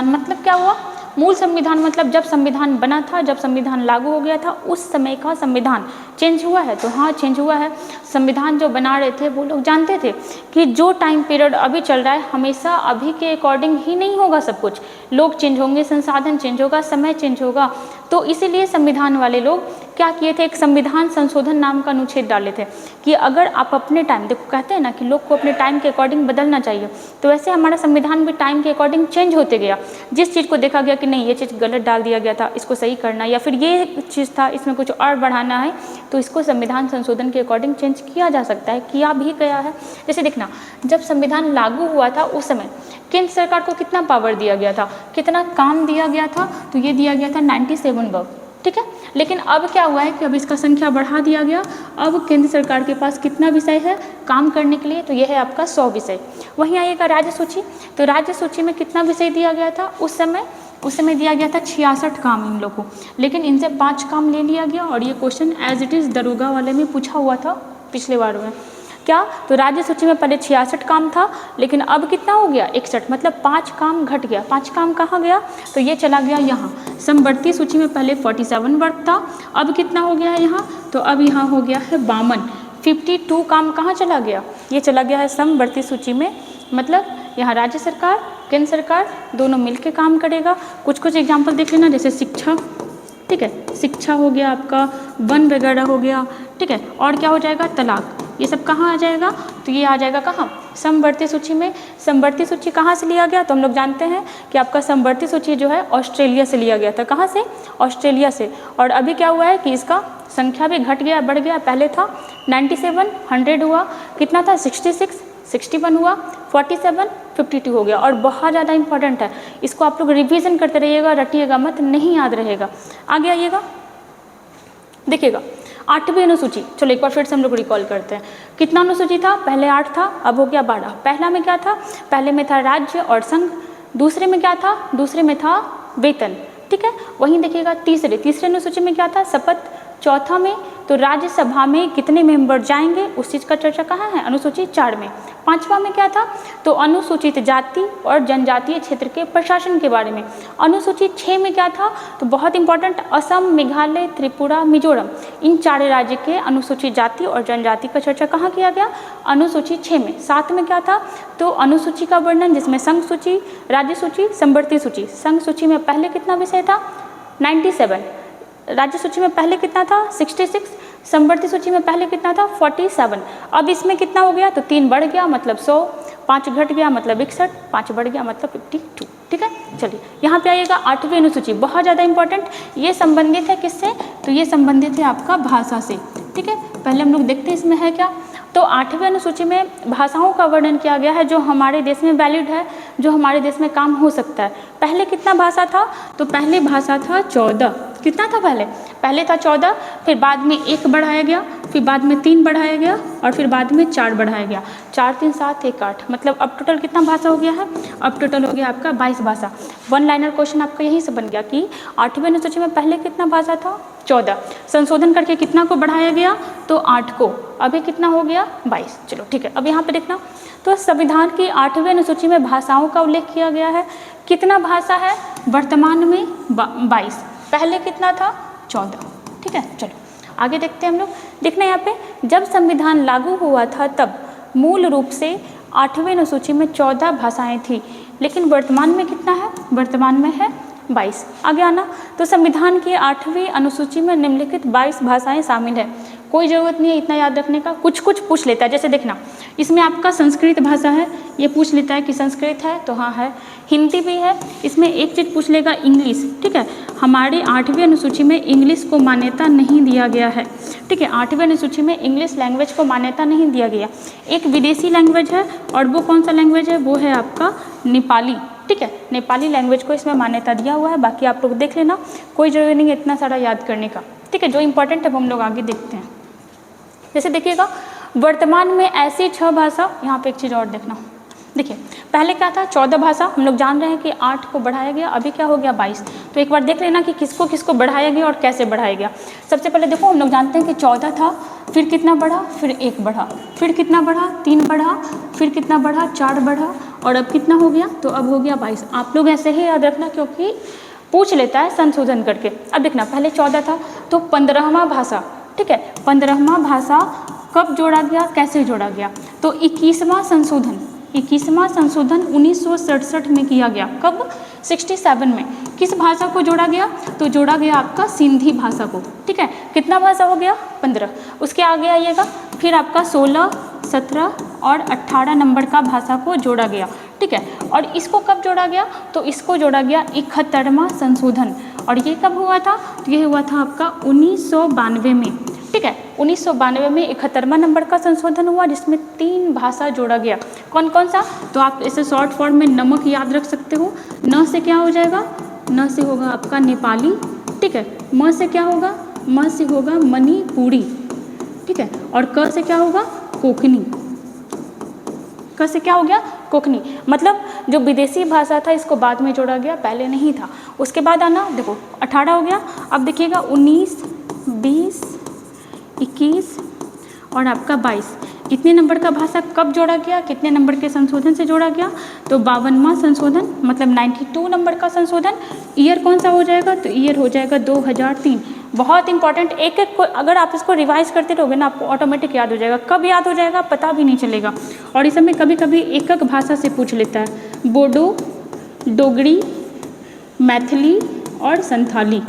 मतलब क्या हुआ? मूल संविधान मतलब जब संविधान बना था, जब संविधान लागू हो गया था, उस समय का संविधान चेंज हुआ है? तो हाँ, चेंज हुआ है। संविधान जो बना रहे थे वो लोग जानते थे कि जो टाइम पीरियड अभी चल रहा है हमेशा अभी के अकॉर्डिंग ही नहीं होगा सब कुछ, लोग चेंज होंगे, संसाधन चेंज होगा, समय चेंज होगा। तो इसीलिए संविधान वाले लोग क्या किए थे, एक संविधान संशोधन नाम का अनुच्छेद डाले थे कि अगर आप अपने टाइम, देखो कहते हैं ना कि लोग को अपने टाइम के अकॉर्डिंग बदलना चाहिए, तो वैसे हमारा संविधान भी टाइम के अकॉर्डिंग चेंज होते गया। जिस चीज़ को देखा गया कि नहीं ये चीज़ गलत डाल दिया गया था, इसको सही करना, या फिर ये चीज़ था इसमें कुछ और बढ़ाना है, तो इसको संविधान संशोधन के अकॉर्डिंग चेंज किया जा सकता है, किया भी गया है। जैसे देखना, जब संविधान लागू हुआ था उस समय केंद्र सरकार को कितना पावर दिया गया था, कितना काम दिया गया था, तो ये दिया गया था 97 वर्क, ठीक है। लेकिन अब क्या हुआ है कि अब इसका संख्या बढ़ा दिया गया। अब केंद्र सरकार के पास कितना विषय है काम करने के लिए, तो यह है आपका 100 विषय। वहीं आइएगा राज्य सूची, तो राज्य सूची में कितना विषय दिया गया था उस समय दिया गया था 66 काम इन लोगों को, लेकिन इनसे 5 काम ले लिया गया। और ये क्वेश्चन एज इट इज़ दरोगा वाले में पूछा हुआ था पिछले बार में। क्या, तो राज्य सूची में पहले 66 काम था, लेकिन अब कितना हो गया 61, मतलब 5 काम घट गया। 5 काम कहाँ गया, तो ये चला गया यहाँ। समवर्ती सूची में पहले 47 वर्ग था, अब कितना हो गया है यहाँ, तो अब यहाँ हो गया है 52। 52 काम कहाँ चला गया, ये चला गया है समवर्ती सूची में। मतलब यहाँ राज्य सरकार केंद्र सरकार दोनों मिलकर काम करेगा। कुछ एग्जाम्पल देख लेना, जैसे शिक्षा, ठीक है, शिक्षा हो गया आपका, वन वगैरह हो गया, ठीक है। और क्या हो जाएगा, तलाक, ये सब कहाँ आ जाएगा, तो ये आ जाएगा कहाँ, समवर्ती सूची में। समवर्ती सूची कहाँ से लिया गया, तो हम लोग जानते हैं कि आपका समवर्ती सूची जो है ऑस्ट्रेलिया से लिया गया था। कहाँ से, ऑस्ट्रेलिया से। और अभी क्या हुआ है कि इसका संख्या भी घट गया, बढ़ गया। पहले था 97, 100 हुआ, कितना था 66, 61 हुआ, 47, 52 हो गया। और बहुत ज़्यादा इंपॉर्टेंट है, इसको आप लोग रिवीजन करते रहिएगा, रटिएगा मत, नहीं याद रहेगा। आगे आइएगा, देखिएगा 8वीं अनुसूची। चलो एक बार फिर से हम लोग रिकॉल करते हैं, कितना अनुसूची था, पहले 8 था, अब हो गया 12। पहला में क्या था, पहले में था राज्य और संघ, दूसरे में क्या था, दूसरे में था वेतन, ठीक है। वहीं देखिएगा तीसरे अनुसूची में क्या था, शपथ। चौथा में तो राज्यसभा में कितने मेंबर जाएंगे उस चीज़ का चर्चा कहाँ है, अनुसूची 4 में। 5वां में क्या था, तो अनुसूचित जाति और जनजातीय क्षेत्र के प्रशासन के बारे में। अनुसूची 6 में क्या था, तो बहुत इंपॉर्टेंट, असम, मेघालय, त्रिपुरा, मिजोरम, इन 4 राज्य के अनुसूचित जाति और जनजाति का चर्चा कहाँ किया गया, अनुसूची 6 में। 7 में क्या था, तो अनुसूची का वर्णन, जिसमें संघ सूची, राज्य सूची, समवर्ती सूची। संघ सूची में पहले कितना विषय था, 97, राज्य सूची में पहले कितना था 66, समवर्ती सूची में पहले कितना था 47। अब इसमें कितना हो गया, तो 3 बढ़ गया मतलब 100, 5 घट गया मतलब 61, 5 बढ़ गया मतलब 52, ठीक है। चलिए यहाँ पे आइएगा 8वीं अनुसूची, बहुत ज़्यादा इंपॉर्टेंट, ये संबंधित है किससे, तो ये संबंधित है आपका भाषा से, ठीक है। पहले हम लोग देखते हैं इसमें है क्या, तो 8वीं अनुसूची में भाषाओं का वर्णन किया गया है जो हमारे देश में वैलिड है, जो हमारे देश में काम हो सकता है। पहले कितना भाषा था, तो पहले भाषा था 14, कितना था पहले था 14, फिर बाद में 1 बढ़ाया गया, फिर बाद में 3 बढ़ाया गया, और फिर बाद में 4 बढ़ाया गया। 4, 3, 7, 1, 8, मतलब अब टोटल कितना भाषा हो गया है, अब टोटल हो गया आपका 22 भाषा। 1 लाइनर क्वेश्चन आपका यहीं से बन गया कि 8वीं अनुसूची में पहले कितना भाषा था 14, संशोधन करके कितना को बढ़ाया गया, तो 8 को, अभी कितना हो गया 22। चलो ठीक है, अब यहाँ पे देखना, तो संविधान की 8वीं अनुसूची में भाषाओं का उल्लेख किया गया है। कितना भाषा है वर्तमान में 22, पहले कितना था 14, ठीक है। चलो आगे देखते हैं हम लोग, देखना यहाँ पे, जब संविधान लागू हुआ था तब मूल रूप से 8वीं अनुसूची में 14 भाषाएं थी, लेकिन वर्तमान में कितना है, वर्तमान में है 22। आगे आना, तो संविधान की 8वीं अनुसूची में निम्नलिखित 22 भाषाएं शामिल है। कोई ज़रूरत नहीं है इतना याद रखने का, कुछ पूछ लेता है। जैसे देखना, इसमें आपका संस्कृत भाषा है, ये पूछ लेता है कि संस्कृत है, तो हाँ है। हिंदी भी है, इसमें एक चीज़ पूछ लेगा इंग्लिश, ठीक है। हमारी 8वीं अनुसूची में इंग्लिश को मान्यता नहीं दिया गया है, ठीक है। 8वीं अनुसूची में इंग्लिश लैंग्वेज को मान्यता नहीं दिया गया। एक विदेशी लैंग्वेज है, और वो कौन सा लैंग्वेज है, वो है आपका नेपाली, ठीक है। नेपाली लैंग्वेज को इसमें मान्यता दिया हुआ है। बाकी आप लोग देख लेना, कोई ज़रूरी नहीं है इतना सारा याद करने का, ठीक है। जो इंपॉर्टेंट है वो हम लोग आगे देखते हैं। जैसे देखिएगा, वर्तमान में ऐसी 6 भाषा, यहाँ पे एक चीज़ और देखना, देखिए पहले क्या था 14 भाषा, हम लोग जान रहे हैं कि 8 को बढ़ाया गया, अभी क्या हो गया 22। तो एक बार देख लेना कि किसको किसको बढ़ाया गया और कैसे बढ़ाया गया। सबसे पहले देखो, हम लोग जानते हैं कि 14 था, फिर कितना बढ़ा, फिर 1 बढ़ा, फिर कितना बढ़ा 3 बढ़ा, फिर कितना बढ़ा 4 बढ़ा, और अब कितना हो गया, तो अब हो गया 22। आप लोग ऐसे ही याद रखना क्योंकि पूछ लेता है संशोधन करके। अब देखना पहले 14 था तो 15वां भाषा, ठीक है, 15वां भाषा कब जोड़ा गया, कैसे जोड़ा गया, तो 21वां संशोधन 1967 में किया गया। कब, 67 में। किस भाषा को जोड़ा गया, तो जोड़ा गया आपका सिंधी भाषा को, ठीक है। कितना भाषा हो गया, 15। उसके आगे आइएगा, फिर आपका 16, 17 और 18 नंबर का भाषा को जोड़ा गया, ठीक है। और इसको कब जोड़ा गया, तो इसको जोड़ा गया 71वां संशोधन। और ये कब हुआ था, तो ये हुआ था आपका 1992 में, ठीक है। 1992 में 71वां नंबर का संशोधन हुआ जिसमें 3 भाषा जोड़ा गया। कौन कौन सा, तो आप इसे शॉर्ट फॉर्म में नमक याद रख सकते हो। न से क्या हो जाएगा, न से होगा आपका नेपाली, ठीक है। म से क्या होगा, म से होगा मणिपुरी, ठीक है। और क से क्या होगा, कोंकणी। क से क्या हो गया, कोंकणी। मतलब जो विदेशी भाषा था इसको बाद में जोड़ा गया, पहले नहीं था। उसके बाद आना, देखो 18 हो गया। अब देखिएगा 19, 20, 21 और आपका 22। कितने नंबर का भाषा कब जोड़ा गया, कितने नंबर के संशोधन से जोड़ा गया, तो 52वां संशोधन, मतलब 92 नंबर का संशोधन। ईयर कौन सा हो जाएगा, तो ईयर हो जाएगा 2003। बहुत इंपॉर्टेंट, एक एक को अगर आप इसको रिवाइज करते रहोगे ना आपको ऑटोमेटिक याद हो जाएगा। कब याद हो जाएगा पता भी नहीं चलेगा। और इस समय कभी कभी एक एक भाषा से पूछ लेता है, बोडो, डोगरी, मैथिली और संथाली।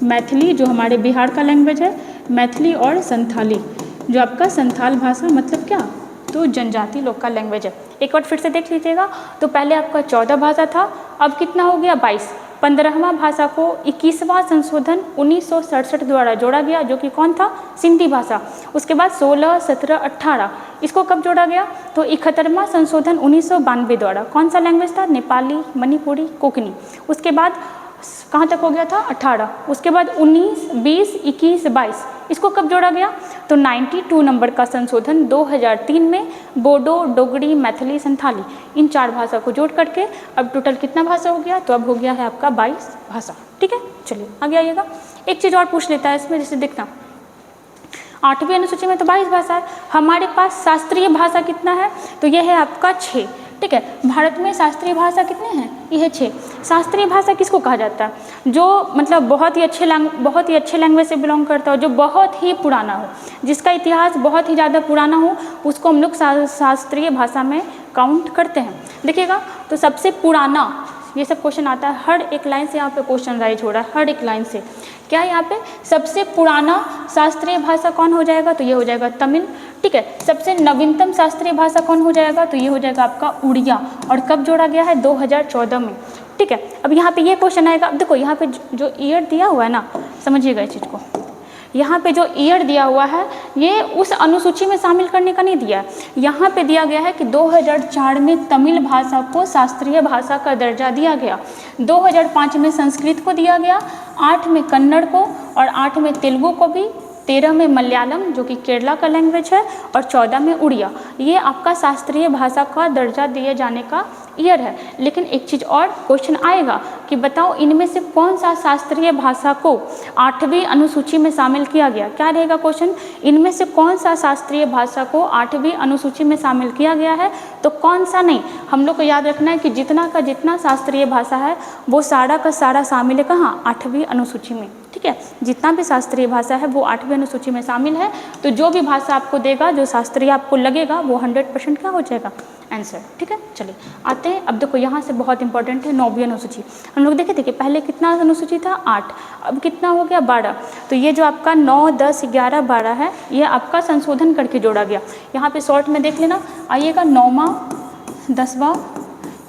मैथिली जो हमारे बिहार का लैंग्वेज है, मैथिली और संथाली जो आपका संथाल भाषा, मतलब क्या, तो जनजाति लोग का लैंग्वेज है। एक बार फिर से देख लीजिएगा, तो पहले आपका 14 भाषा था, अब कितना हो गया, 22। 15वां भाषा को 21वां संशोधन 1967 द्वारा जोड़ा गया, जो कि कौन था, सिंधी भाषा। उसके बाद 16, 17, 18 इसको कब जोड़ा गया, तो 71वां संशोधन 1992 द्वारा। कौन सा लैंग्वेज था, नेपाली, मणिपुरी, कोंकणी। उसके बाद कहाँ तक हो गया था, 18। उसके बाद 19, 20, 21, 22 इसको कब जोड़ा गया, तो 92 नंबर का संशोधन 2003 में बोडो, डोगरी, मैथिली, संथाली इन 4 भाषा को जोड़ करके अब टोटल कितना भाषा हो गया, तो अब हो गया है आपका 22 भाषा, ठीक है। चलिए आगे आइएगा। एक चीज़ और पूछ लेता है इसमें, जैसे देखना 8वीं अनुसूची में तो 22 भाषा है, हमारे पास शास्त्रीय भाषा कितना है, तो यह है आपका 6, ठीक है। भारत में शास्त्रीय भाषा कितने हैं, ये है 6। शास्त्रीय भाषा किसको कहा जाता है, जो मतलब बहुत ही अच्छे लैंग्वेज से बिलोंग करता हो, जो बहुत ही पुराना हो, जिसका इतिहास बहुत ही ज़्यादा पुराना हो, उसको हम लोग शास्त्रीय भाषा में काउंट करते हैं। देखिएगा, तो सबसे पुराना, ये सब क्वेश्चन आता है, हर एक लाइन से यहाँ पे क्वेश्चन राइज हो रहा है, हर एक लाइन से। क्या यहाँ पे सबसे पुराना शास्त्रीय भाषा कौन हो जाएगा, तो ये हो जाएगा तमिल, ठीक है। सबसे नवीनतम शास्त्रीय भाषा कौन हो जाएगा, तो ये हो जाएगा आपका उड़िया। और कब जोड़ा गया है, 2014 में, ठीक है। अब यहाँ पे ये क्वेश्चन आएगा, अब देखो यहाँ पे जो ईयर दिया हुआ है ना, समझिएगा इस चीज़ को, यहाँ पे जो ईयर दिया हुआ है ये उस अनुसूची में शामिल करने का नहीं दिया है। यहाँ पे दिया गया है कि 2004 में तमिल भाषा को शास्त्रीय भाषा का दर्जा दिया गया, 2005 में संस्कृत को दिया गया, 8 में कन्नड़ को और 8 में तेलुगु को भी, 13 में मलयालम जो कि केरला का लैंग्वेज है और 14 में उड़िया। ये आपका शास्त्रीय भाषा का दर्जा दिए जाने का ईयर है। लेकिन एक चीज़ और क्वेश्चन आएगा कि बताओ इनमें से कौन सा शास्त्रीय भाषा को 8वीं अनुसूची में शामिल किया गया। क्या रहेगा क्वेश्चन, इनमें से कौन सा शास्त्रीय भाषा को 8वीं अनुसूची में शामिल किया गया है, तो कौन सा नहीं। हम लोग को याद रखना है कि जितना का जितना शास्त्रीय भाषा है वो सारा का सारा शामिल है कहाँ, 8वीं अनुसूची में, ठीक है। जितना भी शास्त्रीय भाषा है वो 8वीं अनुसूची में शामिल है। तो जो भी भाषा आपको देगा, जो शास्त्रीय आपको लगेगा, वो 100% क्या हो जाएगा, आंसर, ठीक है। चलिए आते हैं, अब देखो यहाँ से बहुत इंपॉर्टेंट है 9वीं अनुसूची। हम लोग देखे थे कि पहले कितना अनुसूची था, 8, अब कितना हो गया, 12। तो ये जो आपका 9, 10, 11, 12 है, ये आपका संशोधन करके जोड़ा गया। यहाँ पे शॉर्ट में देख लेना, आइएगा 9वां, 10वां,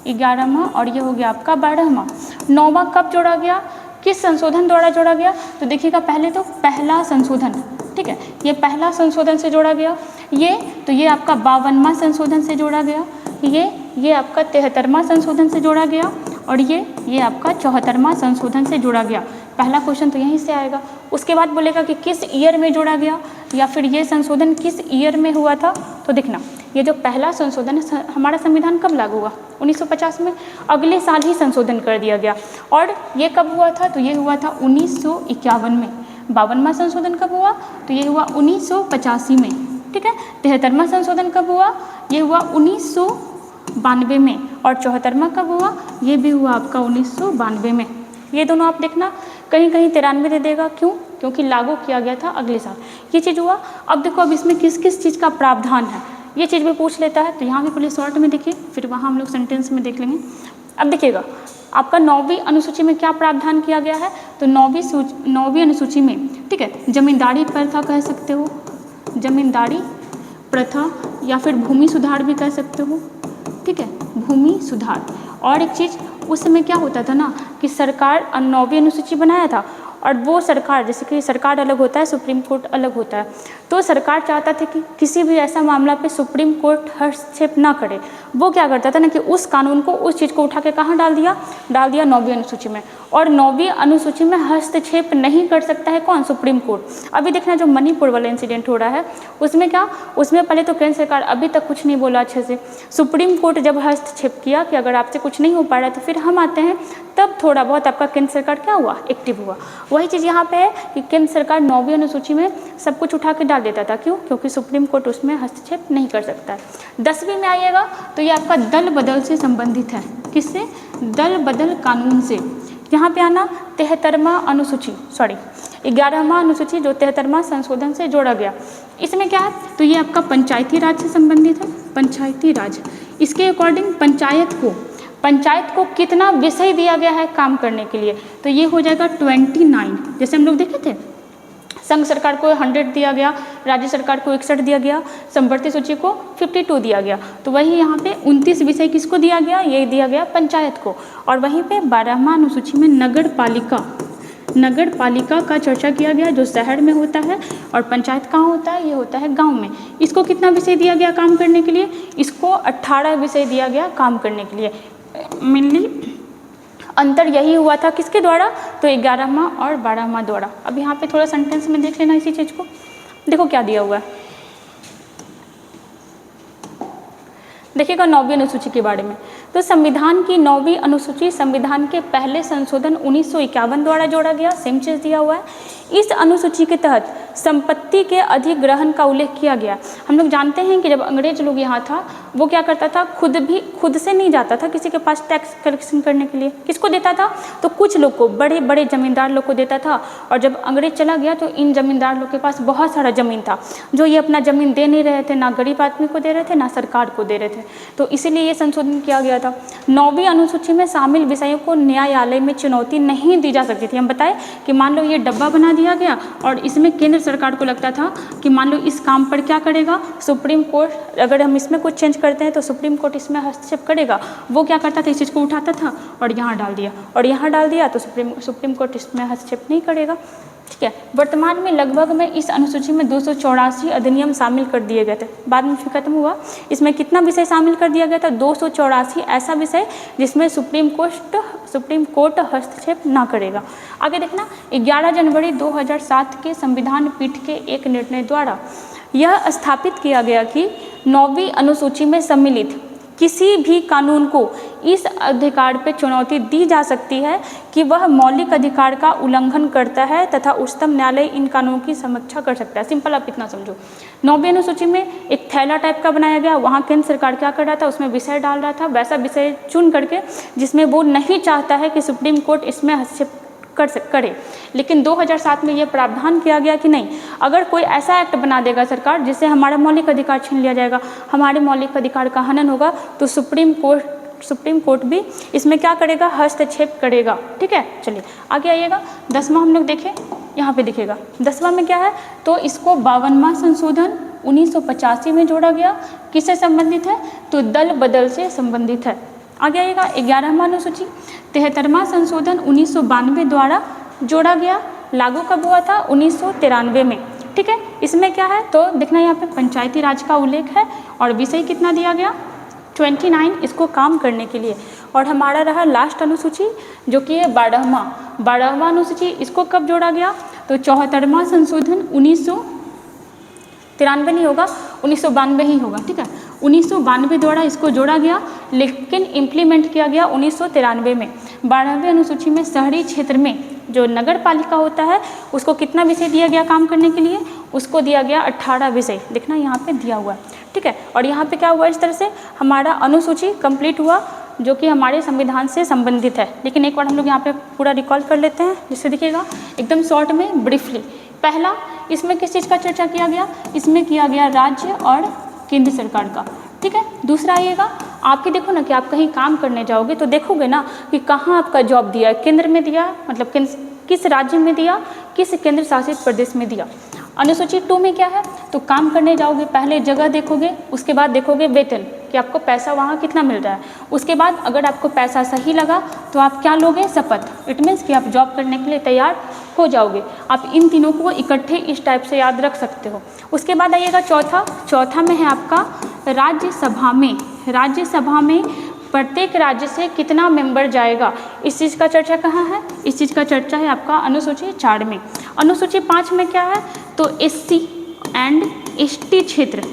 11वां और ये हो गया आपका 12वां। 9वां कब जोड़ा गया, किस संशोधन द्वारा जोड़ा गया, तो देखिएगा पहले तो पहला संशोधन, ठीक है, ये पहला संशोधन से जोड़ा गया। ये आपका 52वां संशोधन से जोड़ा गया। ये आपका 73वां संशोधन से जोड़ा गया और ये आपका 74वां संशोधन से जोड़ा गया। पहला क्वेश्चन तो यहीं से आएगा। उसके बाद बोलेगा कि किस ईयर में जोड़ा गया या फिर ये संशोधन किस ईयर में हुआ था। तो देखना, ये जो पहला संशोधन है, हमारा संविधान कब लागू हुआ, 1950 में, अगले साल ही संशोधन कर दिया गया। और ये कब हुआ था, तो ये हुआ था 1951 में। 52वां संशोधन कब हुआ, तो ये हुआ 1985 में, ठीक है। 73वां संशोधन कब हुआ, ये हुआ 1992 में। और 74वां कब हुआ, ये भी हुआ आपका 1992 में। ये दोनों आप देखना, कहीं कहीं 93 दे देगा, क्यों, क्योंकि लागू किया गया था अगले साल, ये चीज़ हुआ। अब देखो अब इसमें किस किस चीज़ का प्रावधान है, ये चीज़ भी पूछ लेता है, तो यहाँ भी पहले शॉर्ट में देखिए, फिर वहाँ हम लोग सेंटेंस में देख लेंगे। अब देखिएगा आपका 9वीं अनुसूची में क्या प्रावधान किया गया है, तो 9वीं अनुसूची में, ठीक है, जमींदारी प्रथा कह सकते हो, जमींदारी प्रथा, या फिर भूमि सुधार भी कह सकते हो, ठीक है, भूमि सुधार। और एक चीज़ उस समय क्या होता था ना कि सरकार 9वीं अनुसूची बनाया था, और वो सरकार, जैसे कि सरकार अलग होता है, सुप्रीम कोर्ट अलग होता है, तो सरकार चाहता था कि किसी भी ऐसा मामला पे सुप्रीम कोर्ट हस्तक्षेप ना करे। वो क्या करता था ना कि उस कानून को, उस चीज़ को उठा के कहाँ डाल दिया 9वीं अनुसूची में। और 9वीं अनुसूची में हस्तक्षेप नहीं कर सकता है कौन, सुप्रीम कोर्ट। अभी देखना जो मणिपुर वाला इंसिडेंट हो रहा है, उसमें क्या, उसमें पहले तो केंद्र सरकार अभी तक कुछ नहीं बोला अच्छे से, सुप्रीम कोर्ट जब हस्तक्षेप किया कि अगर आपसे कुछ नहीं हो पा रहा है तो फिर हम आते हैं, तब थोड़ा बहुत आपका केंद्र सरकार क्या हुआ, एक्टिव हुआ। वही चीज़ यहाँ पे है कि केंद्र सरकार 9वीं अनुसूची में सब कुछ उठा के डाल देता था, क्यों, क्योंकि सुप्रीम कोर्ट उसमें हस्तक्षेप नहीं कर सकता है। 10वीं में आइएगा तो ये आपका दल बदल से संबंधित है, किससे, दल बदल कानून से। यहाँ पे आना 73वां अनुसूची, 11वां अनुसूची जो 73वां संशोधन से जोड़ा गया, इसमें क्या है, तो ये आपका पंचायती राज से संबंधित है, पंचायती राज। इसके अकॉर्डिंग पंचायत को कितना विषय दिया गया है काम करने के लिए, तो ये हो जाएगा 29। जैसे हम लोग देखे थे, संघ सरकार को 100 दिया गया, राज्य सरकार को 61 दिया गया, समवर्ती सूची को 52 दिया गया, तो वही यहाँ पे 29 विषय किसको दिया गया, ये दिया गया पंचायत को। और वहीं पे 12वां अनुसूची में नगर पालिका का चर्चा किया गया, जो शहर में होता है, और पंचायत कहाँ होता है, ये होता है गांव में। इसको कितना विषय दिया गया काम करने के लिए, इसको 18 विषय दिया गया काम करने के लिए। मेनली अंतर यही हुआ था किसके द्वारा, तो 11वां और 12वां द्वारा। अब यहाँ पे थोड़ा सेंटेंस में देख लेना इसी चीज़ को, देखो क्या दिया हुआ है, देखिएगा 9वीं अनुसूची के बारे में। तो संविधान की 9वीं अनुसूची संविधान के पहले संशोधन 1951 द्वारा जोड़ा गया, सेम चीज़ दिया हुआ है। इस अनुसूची के तहत संपत्ति के अधिग्रहण का उल्लेख किया गया। हम लोग जानते हैं कि जब अंग्रेज लोग यहाँ था, वो क्या करता था, खुद से नहीं जाता था किसी के पास टैक्स कलेक्शन करने के लिए, किसको देता था, तो कुछ लोग को, बड़े बड़े जमींदार लोग को देता था। और जब अंग्रेज चला गया तो इन जमींदार लोग के पास बहुत सारा ज़मीन था, जो ये अपना ज़मीन दे नहीं रहे थे, ना गरीब आदमी को दे रहे थे, ना सरकार को दे रहे थे, तो इसीलिए ये संशोधन किया गया था। 9वीं अनुसूची में शामिल विषयों को न्यायालय में चुनौती नहीं दी जा सकती थी। हम बताएं कि मान लो ये डब्बा बना दिया गया और इसमें केंद्र सरकार को लगता था कि मान लो इस काम पर क्या करेगा सुप्रीम कोर्ट, अगर हम इसमें कुछ चेंज करते हैं तो सुप्रीम कोर्ट इसमें हस्तक्षेप करेगा, वो क्या करता था, इस चीज़ को उठाता था और यहाँ डाल दिया, और यहाँ डाल दिया तो सुप्रीम कोर्ट इसमें हस्तक्षेप नहीं करेगा। ठीक है, वर्तमान में लगभग में इस अनुसूची में 284 अधिनियम शामिल कर दिए गए थे, बाद में फिर खत्म हुआ। इसमें कितना विषय शामिल कर दिया गया था, 284 ऐसा विषय जिसमें सुप्रीम कोर्ट हस्तक्षेप ना करेगा। आगे देखना, 11 जनवरी 2007 के संविधान पीठ के एक निर्णय द्वारा यह स्थापित किया गया कि 9वीं अनुसूची में सम्मिलित किसी भी कानून को इस अधिकार पर चुनौती दी जा सकती है कि वह मौलिक अधिकार का उल्लंघन करता है तथा उच्चतम न्यायालय इन कानूनों की समीक्षा कर सकता है। सिंपल आप इतना समझो, 9वीं अनुसूची में एक थैला टाइप का बनाया गया, वहाँ केंद्र सरकार क्या कर रहा था, उसमें विषय डाल रहा था, वैसा विषय चुन करके जिसमें वो नहीं चाहता है कि सुप्रीम कोर्ट इसमें हस्तक्षेप करे। लेकिन 2007 में ये प्रावधान किया गया कि नहीं, अगर कोई ऐसा एक्ट बना देगा सरकार जिससे हमारा मौलिक अधिकार छीन लिया जाएगा, हमारे मौलिक अधिकार का हनन होगा, तो सुप्रीम कोर्ट भी इसमें क्या करेगा, हस्तक्षेप करेगा। ठीक है, चलिए आगे आइएगा। 10वां हम लोग देखें, यहाँ पे दिखेगा 10वां में क्या है, तो इसको 52वां संशोधन 1985 में जोड़ा गया, किससे संबंधित है, तो दल बदल से संबंधित है। आगे आइएगा 11वां अनुसूची 73वां संशोधन 1992 द्वारा जोड़ा गया, लागू कब हुआ था, 1993 में। ठीक है, इसमें क्या है, तो देखना यहाँ पे पंचायती राज का उल्लेख है और विषय कितना दिया गया, 29 इसको काम करने के लिए। और हमारा रहा लास्ट अनुसूची जो कि है 12वां अनुसूची, इसको कब जोड़ा गया, तो 74वां संशोधन 1993 नहीं होगा, 1992 ही होगा। ठीक है, 1992 द्वारा इसको जोड़ा गया, लेकिन इम्प्लीमेंट किया गया 1993 में। 12वीं अनुसूची में शहरी क्षेत्र में जो नगर पालिका होता है उसको कितना विषय दिया गया काम करने के लिए, उसको दिया गया 18 विषय, देखना यहाँ पे दिया हुआ है। ठीक है, और यहाँ पे क्या हुआ, इस तरह से हमारा अनुसूची कंप्लीट हुआ जो कि हमारे संविधान से संबंधित है। लेकिन एक बार हम लोग यहाँ पे पूरा रिकॉल कर लेते हैं, जिससे देखिएगा एकदम शॉर्ट में ब्रीफली। पहला, इसमें किस चीज़ का चर्चा किया गया? इसमें किया गया राज्य और केंद्र सरकार का, ठीक है। दूसरा आइएगा, आपके देखो ना कि आप कहीं काम करने जाओगे तो देखोगे ना कि कहाँ आपका जॉब दिया है, केंद्र में दिया, मतलब किस राज्य में दिया, किस केंद्र शासित प्रदेश में दिया। अनुसूची 2 में क्या है? तो काम करने जाओगे, पहले जगह देखोगे, उसके बाद देखोगे वेतन कि आपको पैसा वहाँ कितना मिल रहा है। उसके बाद अगर आपको पैसा सही लगा तो आप क्या लोगे? शपथ। इट मीन्स कि आप जॉब करने के लिए तैयार हो जाओगे। आप इन तीनों को इकट्ठे इस टाइप से याद रख सकते हो। उसके बाद आइएगा चौथा में है आपका राज्यसभा में प्रत्येक राज्य से कितना मेंबर जाएगा, इस चीज़ का चर्चा कहाँ है? इस चीज़ का चर्चा है आपका अनुसूची 4 में। अनुसूची 5 में क्या है? तो SC एंड ST क्षेत्र,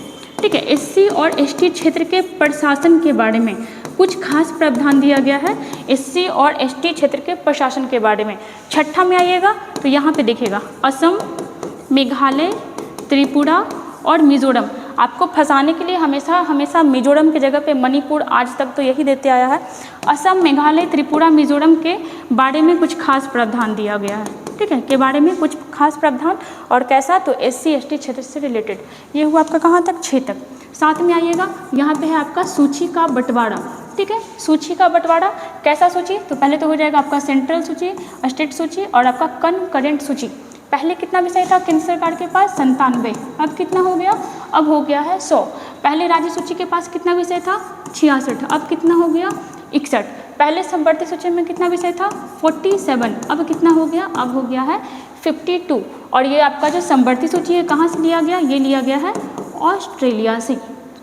ठीक है। SC और ST क्षेत्र के प्रशासन के बारे में कुछ खास प्रावधान दिया गया है, SC और ST क्षेत्र के प्रशासन के बारे में। छठा में आइएगा तो यहाँ पे देखिएगा असम, मेघालय, त्रिपुरा और मिजोरम। आपको फंसाने के लिए हमेशा मिजोरम की जगह पे मणिपुर आज तक तो यही देते आया है। असम, मेघालय, त्रिपुरा, मिजोरम के बारे में कुछ खास प्रावधान दिया गया है, ठीक है, के बारे में कुछ खास प्रावधान। और कैसा? तो SC ST क्षेत्र से रिलेटेड। ये हुआ आपका कहाँ तक? 6 तक। साथ में आइएगा, यहाँ पे है आपका सूची का बंटवारा, ठीक है। सूची का बंटवारा कैसा सूची? तो पहले तो हो जाएगा आपका सेंट्रल सूची, स्टेट सूची और आपका कनकरेंट सूची। पहले कितना विषय था केंद्र सरकार के पास? 97। अब कितना हो गया? अब हो गया है 100। पहले राज्य सूची के पास कितना विषय था? 66। अब कितना हो गया? 61। पहले समवर्ती सूची में कितना विषय था? 47। अब कितना हो गया? अब हो गया है 52। और ये आपका जो समवर्ती सूची है कहाँ से लिया गया? ये लिया गया है ऑस्ट्रेलिया से,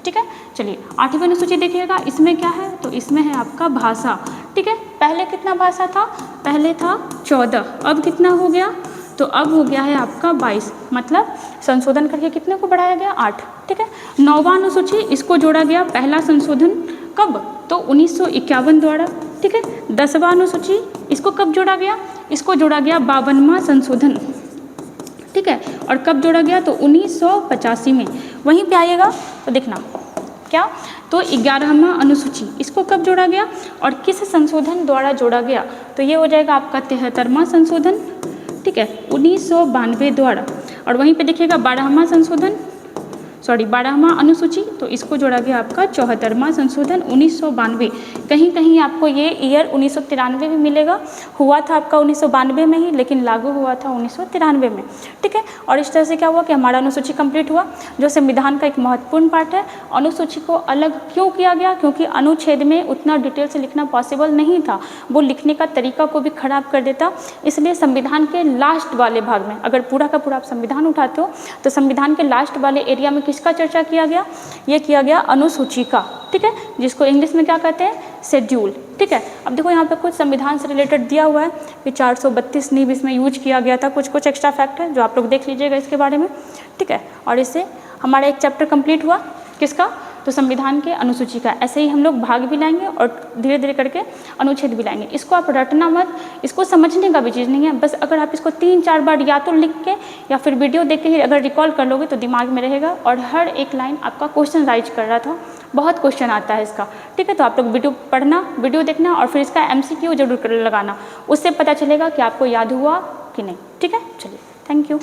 ठीक है। चलिए 8वीं अनुसूची देखिएगा, इसमें क्या है? तो इसमें है आपका भाषा, ठीक है। पहले कितना भाषा था? पहले था 14। अब कितना हो गया? तो अब हो गया है आपका 22, मतलब संशोधन करके कितने को बढ़ाया गया? 8, ठीक है। 9वां अनुसूची, इसको जोड़ा गया पहला संशोधन कब? तो 1951 द्वारा, ठीक है। 10वां अनुसूची, इसको कब जोड़ा गया? इसको जोड़ा गया 52वां संशोधन, ठीक है। और कब जोड़ा गया? तो 1985 में। वहीं पे आइएगा तो देखना क्या, तो 11वां अनुसूची, इसको कब जोड़ा गया और किस संशोधन द्वारा जोड़ा गया? तो ये हो जाएगा आपका 73वां संशोधन, ठीक है, 1992 द्वारा। और वहीं पे देखिएगा 12वां अनुसूची, तो इसको जोड़ा गया आपका 74वां संशोधन 1992। कहीं कहीं आपको ये ईयर 1993 में मिलेगा, हुआ था आपका 1992 में ही, लेकिन लागू हुआ था 1993 में, ठीक है। और इस तरह से क्या हुआ कि हमारा अनुसूची कंप्लीट हुआ, जो संविधान का एक महत्वपूर्ण पार्ट है। अनुसूची को अलग क्यों किया गया? क्योंकि अनुच्छेद में उतना डिटेल से लिखना पॉसिबल नहीं था, वो लिखने का तरीका को भी खराब कर देता। इसलिए संविधान के लास्ट वाले भाग में, अगर पूरा का पूरा आप संविधान उठाते हो तो संविधान के लास्ट वाले एरिया में किसका चर्चा किया गया? ये किया गया अनुसूची का, ठीक है, जिसको इंग्लिश में क्या कहते हैं? शेड्यूल, ठीक है। अब देखो यहाँ पे कुछ संविधान से रिलेटेड दिया हुआ है कि 432 नीब इसमें यूज किया गया था, कुछ एक्स्ट्रा फैक्ट है जो आप लोग देख लीजिएगा इसके बारे में, ठीक है। और इससे हमारा एक चैप्टर कंप्लीट हुआ, किसका? तो संविधान के अनुसूची का। ऐसे ही हम लोग भाग भी लाएंगे और धीरे धीरे करके अनुच्छेद भी लाएंगे। इसको आप रटना मत, इसको समझने का भी चीज़ नहीं है, बस अगर आप इसको 3-4 बार या तो लिख के या फिर वीडियो देख के ही अगर रिकॉल कर लोगे तो दिमाग में रहेगा। और हर एक लाइन आपका क्वेश्चन राइज कर रहा था, बहुत क्वेश्चन आता है इसका, ठीक है। तो आप लोग वीडियो पढ़ना, वीडियो देखना और फिर इसका MCQ जरूर लगाना, उससे पता चलेगा कि आपको याद हुआ कि नहीं, ठीक है। चलिए, थैंक यू।